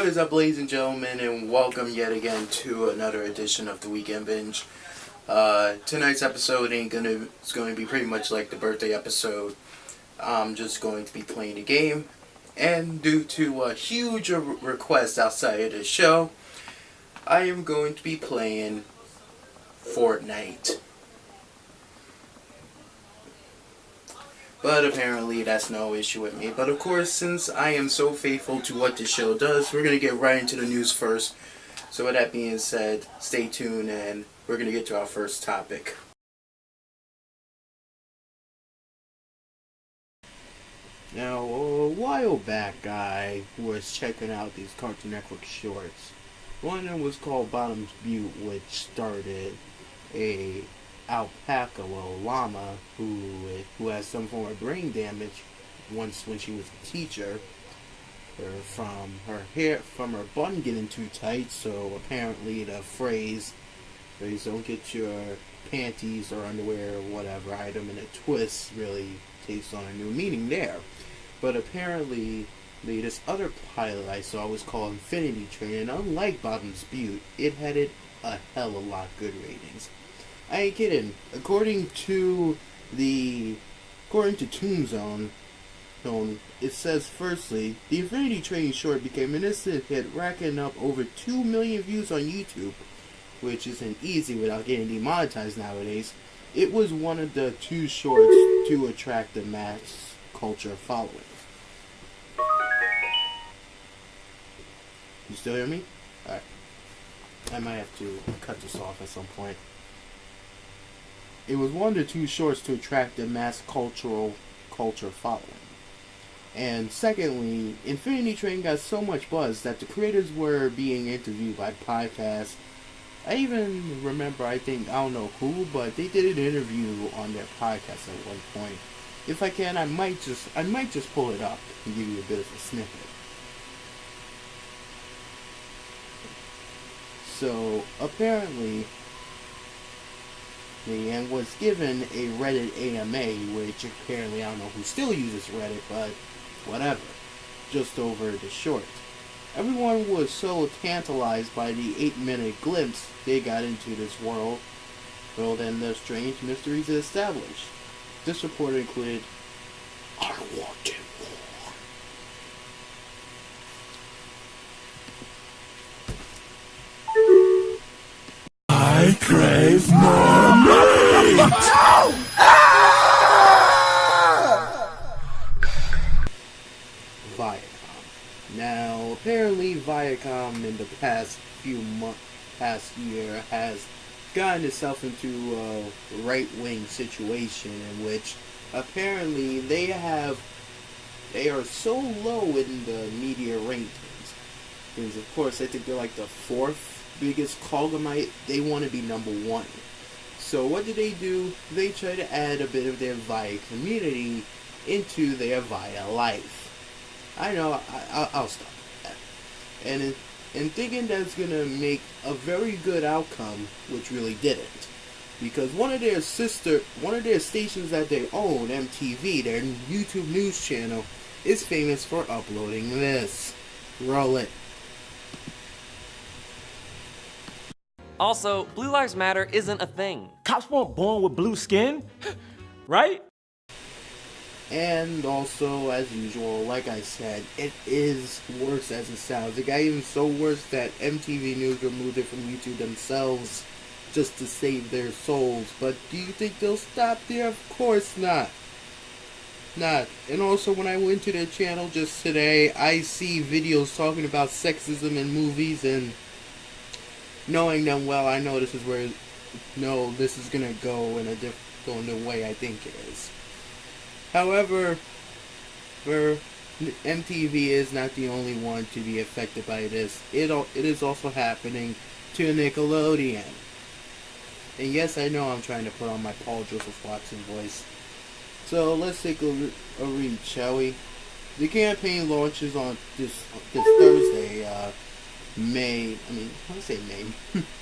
What is up, ladies and gentlemen, and welcome yet again to another edition of the Weekend Binge. Tonight's episode it's going to be pretty much like the birthday episode. I'm just going to be playing a game, and due to a huge request outside of the show, I am going to be playing FORNITE. But apparently that's no issue with me. But of course, since I am so faithful to what the show does, we're going to get right into the news first. So with that being said, stay tuned and we're going to get to our first topic. Now, a while back, I was checking out these Cartoon Network shorts. One of them was called Bottom's Butte, which started a alpaca, llama, who has some form of brain damage when she was a teacher, from her bun getting too tight. So apparently the phrase "don't get your panties or underwear or whatever item in a twist" really takes on a new meaning there. But apparently this other pilot I saw was called Infinity Train, and unlike Bottom's Butte, it had a hell of a lot good ratings. I ain't kidding. According to Toonzone, it says, firstly, the Infinity Train short became an instant hit, racking up over 2 million views on YouTube, which isn't easy without getting demonetized nowadays. It was one of the two shorts to attract the mass culture following. You still hear me? Alright. I might have to cut this off at some point. It was one of the two shorts to attract the mass culture following. And secondly, Infinity Train got so much buzz that the creators were being interviewed by podcasts. I even remember, I don't know who, but they did an interview on their podcast at one point. If I can, I might just pull it up and give you a bit of a snippet. So apparently, and was given a Reddit AMA, which apparently I don't know who still uses Reddit, but whatever, just over the short. Everyone was so tantalized by the 8-minute glimpse they got into this world and the strange mysteries it established. This report included, "I wanted more." I crave more meat! Viacom. Now, apparently Viacom in the past year has gotten itself into a right-wing situation in which apparently they are so low in the media rankings. Because of course I think they're like the fourth biggest Cogomite. They want to be number one. So what do? They try to add a bit of their Via community into their Via life. I know, I'll stop that. And thinking that's gonna make a very good outcome, which really didn't. Because one of their stations that they own, MTV, their YouTube news channel, is famous for uploading this. Roll it. Also, Blue Lives Matter isn't a thing. Cops weren't born with blue skin, right? And also, as usual, like I said, it is worse as it sounds. It got even so worse that MTV News removed it from YouTube themselves just to save their souls. But do you think they'll stop there? Of course not. And also, when I went to their channel just today, I see videos talking about sexism in movies, and knowing them well, I know this is gonna go in the way I think it is. However, MTV is not the only one to be affected by this. It is also happening to Nickelodeon. And yes, I know I'm trying to put on my Paul Joseph Watson voice. So let's take a read, shall we? The campaign launches on this Thursday,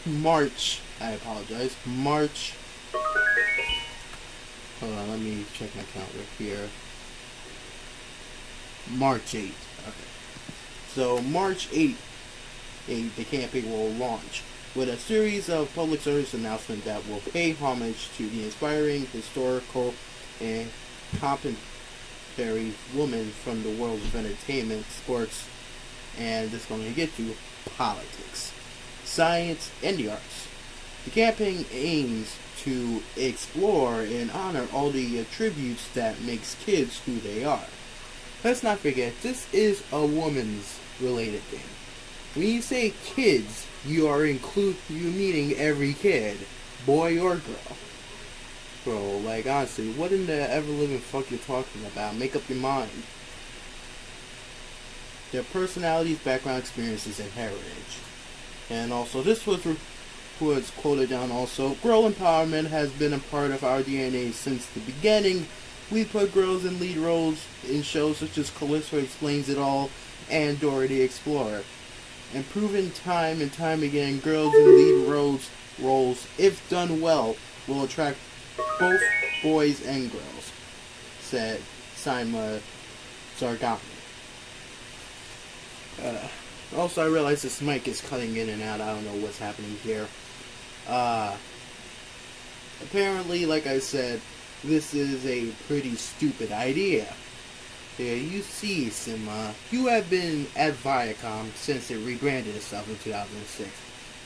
March. I apologize. March. Hold on, let me check my calendar here. March 8th. Okay. So March 8th the campaign will launch with a series of public service announcements that will pay homage to the inspiring, historical, and contemporary woman from the world of entertainment, sports, and this is going to get to politics, science, and the arts. The campaign aims to explore and honor all the attributes that makes kids who they are. Let's not forget, this is a woman's related thing. When you say kids, you meaning every kid, boy or girl. Bro, like honestly, what in the ever-living fuck you're talking about? Make up your mind. Their personalities, background, experiences, and heritage. And also, this was quoted down also, girl empowerment has been a part of our DNA since the beginning. We put girls in lead roles in shows such as Callisto Explains It All and Dora the Explorer. And proven time and time again, girls in lead roles, if done well, will attract both boys and girls, said Saima Zargami. Also, I realize this mic is cutting in and out. I don't know what's happening here. Apparently, like I said, this is a pretty stupid idea. Yeah, you see, Sima, you have been at Viacom since it rebranded itself in 2006.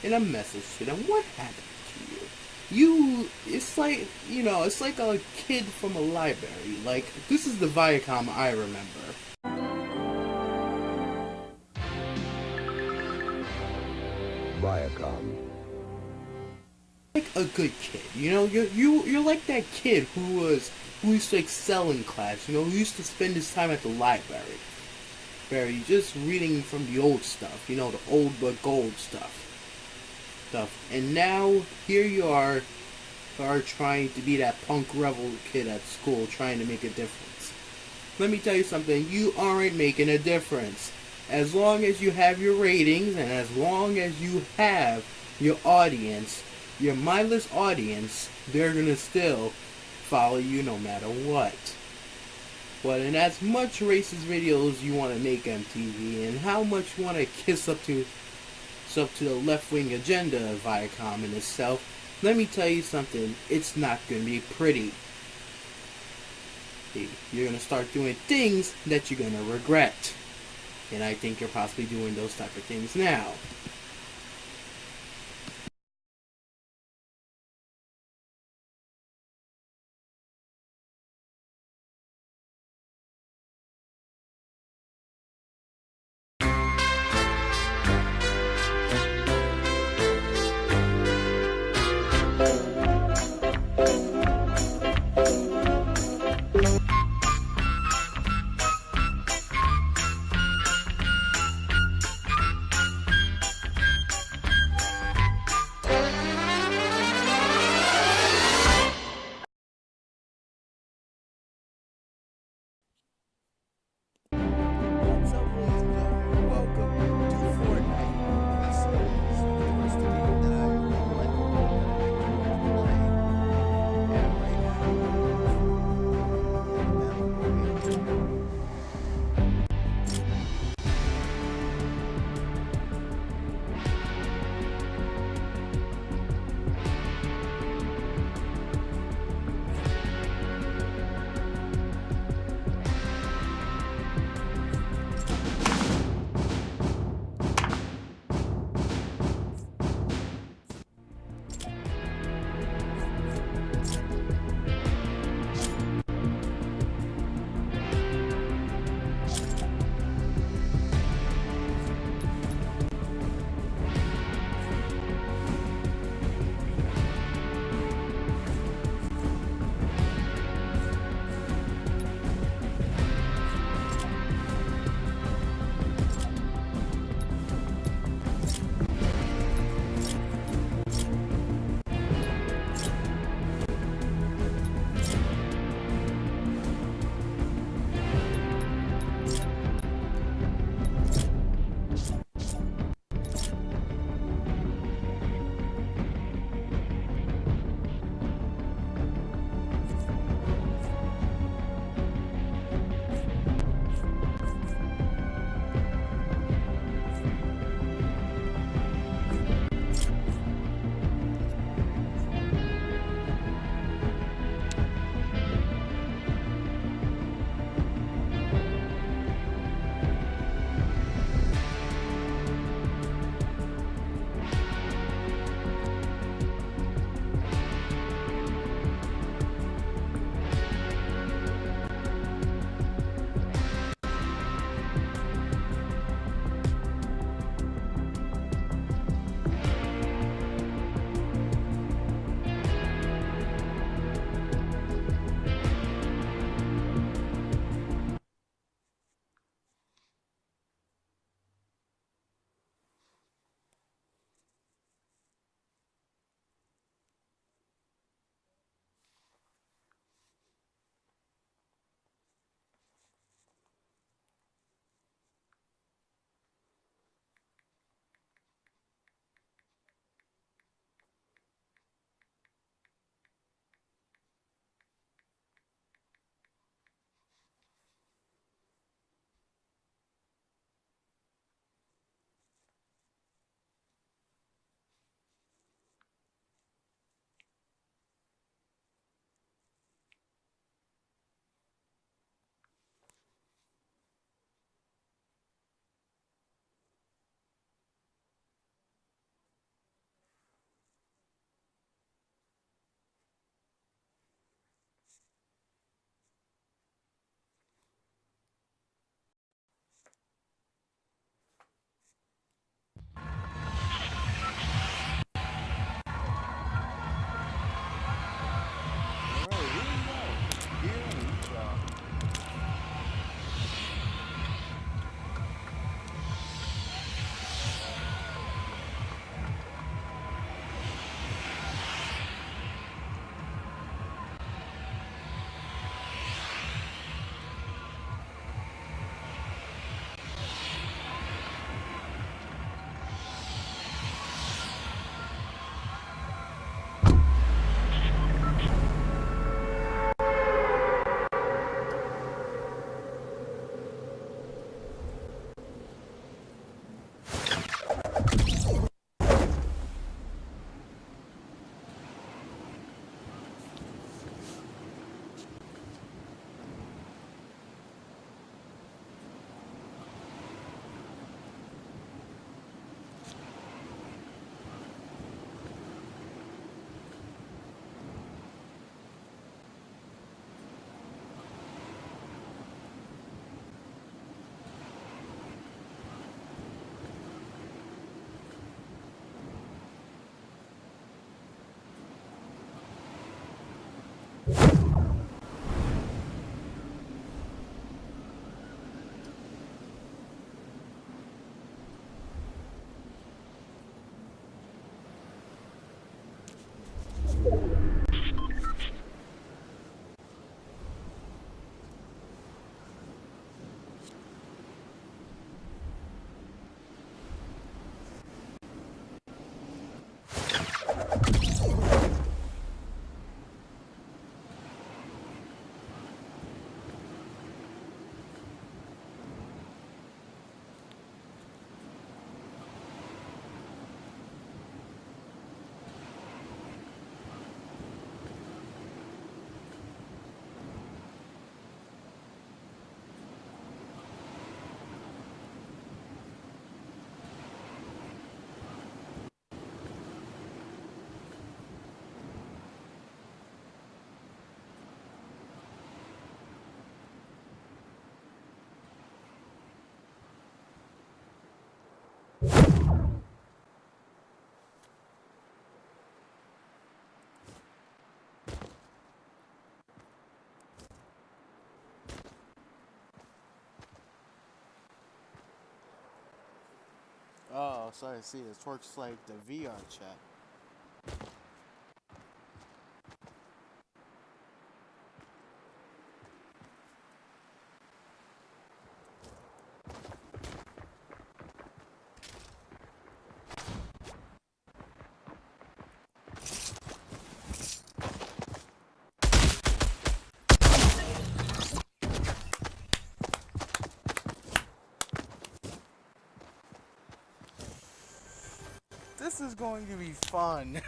In a message to them, what happened to you? It's like a kid from a library. Like, this is the Viacom I remember. Viacom. Like a good kid, you're like that kid who used to excel in class, who used to spend his time at the library, just reading from the old stuff, the old but gold stuff. And now here you are trying to be that punk rebel kid at school, trying to make a difference. Let me tell you something, you aren't making a difference. As long as you have your ratings, and as long as you have your audience, your mindless audience, they're gonna still follow you no matter what. But in as much racist videos you want to make MTV, and how much you want to kiss up to the left-wing agenda of Viacom in itself, let me tell you something, it's not gonna be pretty. You're gonna start doing things that you're gonna regret. And I think you're possibly doing those type of things now. Oh, so I see. This works like the VR chat. This is going to be fun.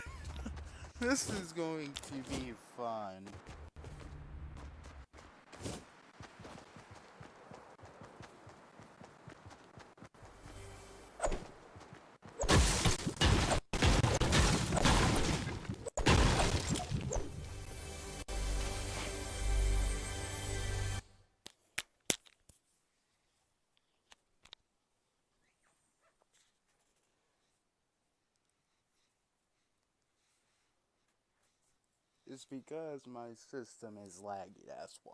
This is going to be fun. It's because my system is laggy, that's why.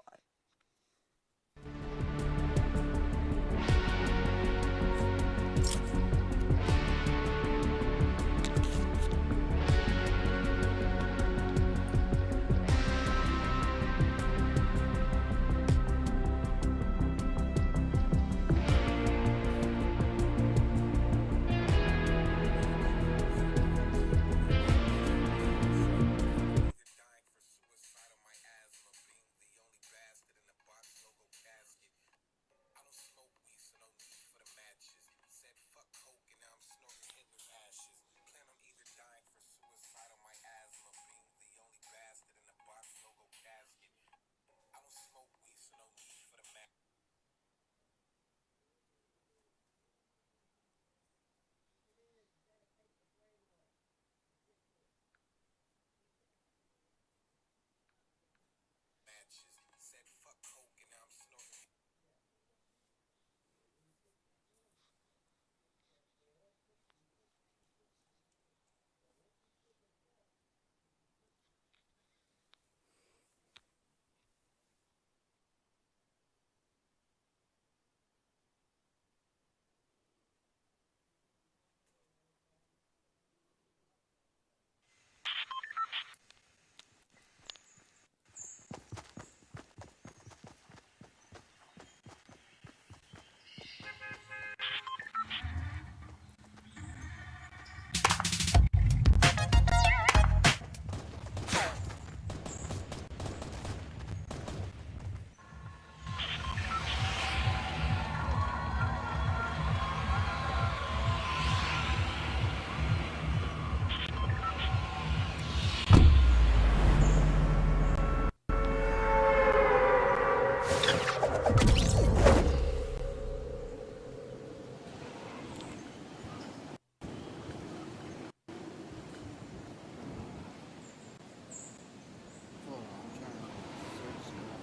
Hold on, I'm trying to search it up.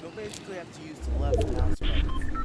So basically I have to use the left mouse button.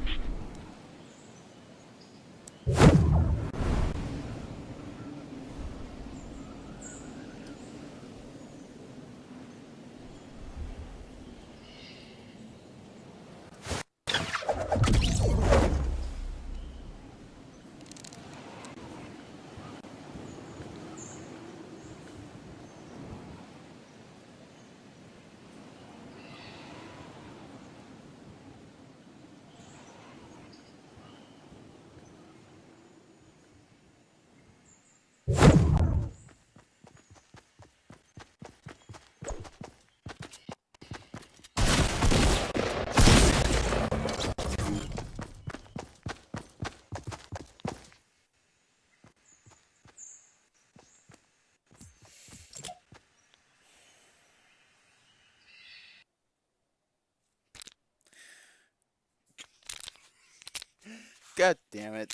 God damn it.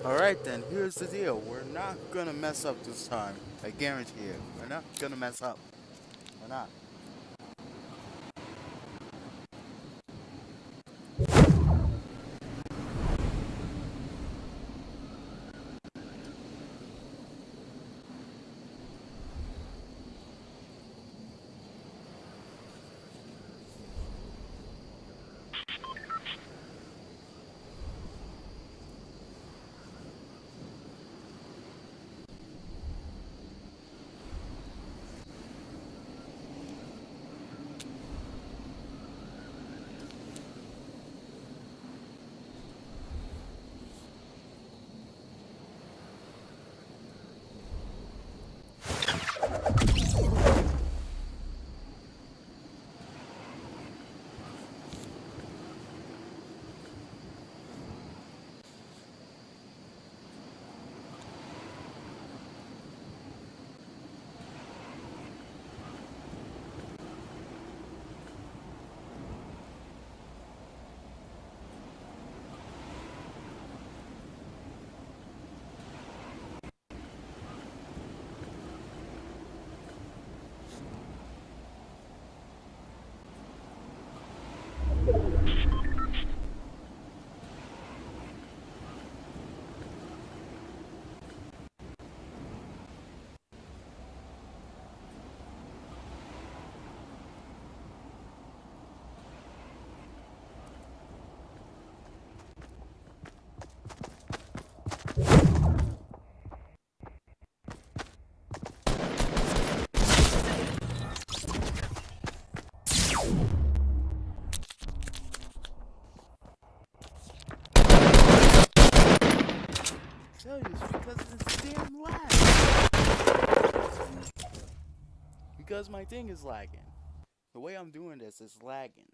Alright then, here's the deal. We're not gonna mess up this time. I guarantee it. We're not gonna mess up. We're not. Tell you it's because of this damn lag. Because my thing is lagging. The way I'm doing this is lagging.